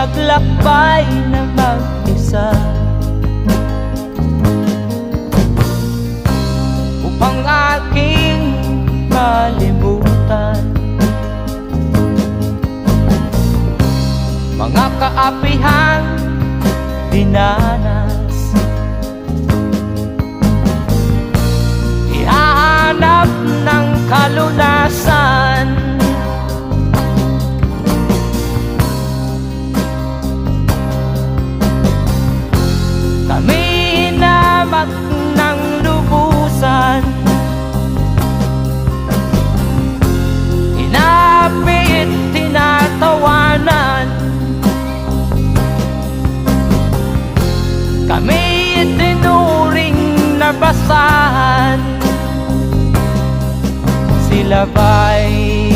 maglakbay na mag-isa upang aking malimutan mga kaapihang dinanas. Ihahanap ng kalunasan kami hinamak ng lubusan, inapit, tinatawanan, kami itinuring na basahan. Sila ba'y